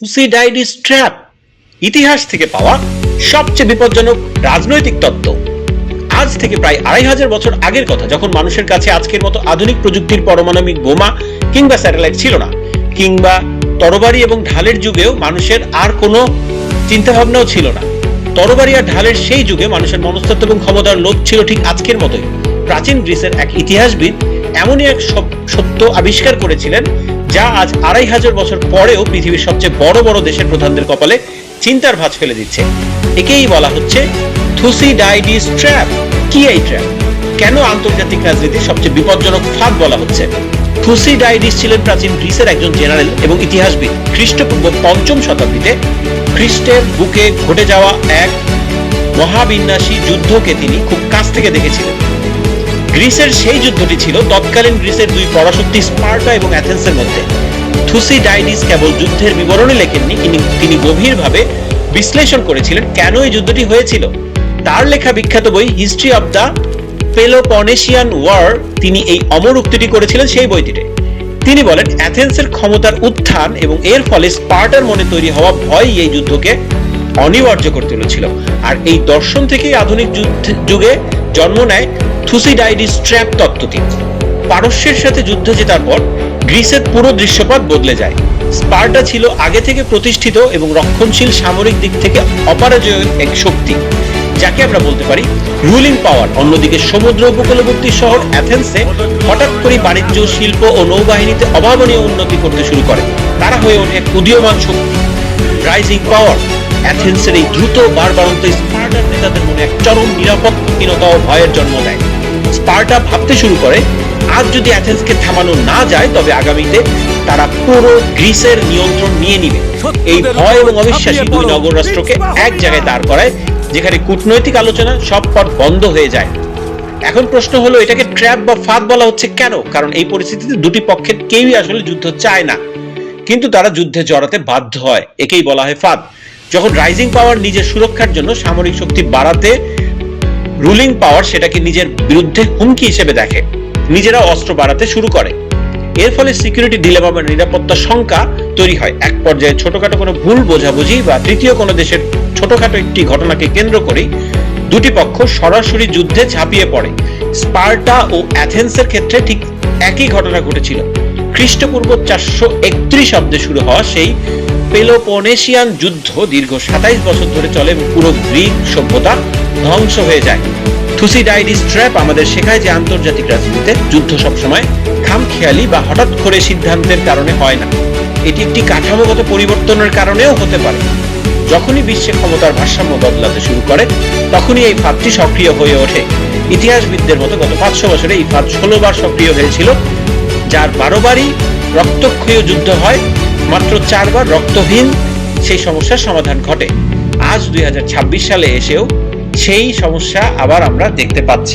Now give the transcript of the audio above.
থুসিডাইডিস trap, ইতিহাস থেকে পাওয়া সবচেয়ে বিপজ্জনক রাজনৈতিক তত্ত্ব। আজ থেকে প্রায় ২৫০০ বছর আগের কথা, যখন মানুষের কাছে আজকের মতো আধুনিক প্রযুক্তির পারমাণবিক বোমা কিংবা স্যাটেলাইট ছিল না, কিংবা তরবারি এবং ঢালের যুগেও মানুষের আর কোনো চিন্তাভাবনাও ছিল না। তরবারি আর ঢালের সেই যুগে মানুষের মনস্তত্ত্ব এবং ক্ষমতার লোভ ছিল ঠিক আজকের মতোই। প্রাচীন গ্রিসের এক ইতিহাসবিদ এমনই এক সত্য আবিষ্কার করেছিলেন, যা আজ ২৫০০ বছর পরেও পৃথিবীর সবচেয়ে বড় বড় দেশের প্রধানদের কপালে চিন্তার ভাঁজ ফেলে দিচ্ছে। একেই বলা হচ্ছে থুসিডাইডিস ট্র্যাপ। কি এই ট্র্যাপ? কেন আন্তর্জাতিক রাজনীতির সবচেয়ে বিপজ্জনক ফাঁদ বলা হচ্ছে? থুসিডাইডিস ছিলেন প্রাচীন গ্রিসের একজন জেনারেল এবং ইতিহাসবিদ। খ্রিস্টপূর্ব ৫ম শতাব্দীতে খ্রিস্টের বুকে ঘটে যাওয়া এক মহাবিন্যাসী যুদ্ধকে তিনি খুব কাছ থেকে দেখেছিলেন। গ্রিসের সেই যুদ্ধটি ছিল তৎকালীন গ্রিসের দুই পরাশক্তি স্পার্টা এবং অ্যাথেন্সের মধ্যে। থুসিডাইডিস কেবল যুদ্ধের বিবরণী লেখেননি, তিনি গভীরভাবে বিশ্লেষণ করেছিলেন কেন এই যুদ্ধটি হয়েছিল। তার লেখা বিখ্যাত বই history of the Peloponnesian war তিনি এই অমর উক্তিটি করেছিলেন সেই বইটিতে। তিনি বলেন, অ্যাথেন্সের ক্ষমতার উত্থান এবং এর ফলে স্পার্টার মনে তৈরি হওয়া ভয় এই যুদ্ধকে অনিবার্য করে তুলেছিল। আর এই দর্শন থেকেই আধুনিক যুগে জন্ম নেয় থুসিডাইডিস ট্র্যাপ তত্ত্বটি। পারস্যের সাথে যুদ্ধ জেতার পর গ্রিসের পুরো দৃশ্যপট বদলে যায়। স্পার্টা ছিল আগে থেকে প্রতিষ্ঠিত এবং রক্ষণশীল, সামরিক দিক থেকে অপরাজেয় এক শক্তি, যাকে আমরা বলতে পারি রুলিং পাওয়ার। অন্যদিকে সমুদ্র উপকূলবর্তী শহর অ্যাথেন্সে হঠাৎ করে বাণিজ্য, শিল্প ও নৌবাহিনীতে অভাবনীয় উন্নতি করতে শুরু করে। তারা হয়ে ওঠে এক উদীয়মান শক্তি, রাইজিং পাওয়ার। অ্যাথেন্সের এই দ্রুত বাড়বাড়ন্ত স্পার্টার নেতাদের মনে এক চরম নিরাপত্তাহীনতা ও ভয়ের জন্ম দেয়। স্পার্টা ভাবতে শুরু করে, আজ যদি অ্যাথেন্সকে থামানো না যায়, তবে আগামীতে তারা পুরো গ্রিসের নিয়ন্ত্রণ নিয়ে নিবে। এই ভয় এবং অবিশ্বাসী দুই নগর রাষ্ট্রকে এক জায়গায় দাঁড় করায়, যেখানে কূটনৈতিক আলোচনা সব পথ বন্ধ হয়ে যায়। এখন প্রশ্ন হলো, এটাকে ট্র্যাপ বা ফাঁদ বলা হচ্ছে কেন? কারণ এই পরিস্থিতিতে দুটি পক্ষের কেউই আসলে যুদ্ধ চায় না, কিন্তু তারা যুদ্ধে জড়াতে বাধ্য হয়। একেই বলা হয় ফাঁদ। যখন রাইজিং পাওয়ার নিজের সুরক্ষার জন্য সামরিক শক্তি বাড়াতে, রুলিং পাওয়ার সেটাকে নিজের বিরুদ্ধে হুমকি হিসেবে দেখে, নিজেরা অস্ত্র বাড়াতে শুরু করে। এর ফলে সিকিউরিটি ডিলেমা বা নিরাপত্তা শঙ্কা তৈরি হয়। এক পর্যায়ে ছোটখাটো কোনো ভুল বোঝাবুঝি বা তৃতীয় কোনো দেশের ছোটখাটো একটি ঘটনাকে কেন্দ্র করেই দুটি পক্ষ সরাসরি যুদ্ধে ঝাঁপিয়ে পড়ে। স্পার্টা ও অ্যাথেন্সের ক্ষেত্রে ঠিক একই ঘটনা ঘটেছিল। খ্রিস্টপূর্ব ৪৩১ অব্দে শুরু হওয়া সেই পেলোপনেশিয়ান যুদ্ধ দীর্ঘ ২৭ বছর ধরে চলে এবং পুরো গ্রিক সভ্যতা ধ্বংস হয়ে যায়। থুসিডাইডিস ট্র্যাপ আমাদের শেখায় যে আন্তর্জাতিক রাজনীতিতে যুদ্ধ সবসময় খামখেয়ালি বা হঠাৎ করে সিদ্ধান্তের কারণে হয় না। এটি একটি কাঠামোগত পরিবর্তনের কারণেও হতে পারে। যখনই বিশ্বে ক্ষমতার ভারসাম্য বদলাতে শুরু করে, তখনই এই ফাঁদটি সক্রিয় হয়ে ওঠে। ইতিহাসবিদদের মতো গত ৫০০ বছরে এই ফাঁদ ১৬ বার সক্রিয় হয়েছিল, যার ১২ বারই রক্তক্ষয়ী যুদ্ধ হয়, মাত্র ৪ বার রক্তহীন সেই সমস্যার সমাধান ঘটে। আজ ২০২৬ সালে এসেও সেই সমস্যা আবার আমরা দেখতে পাচ্ছি।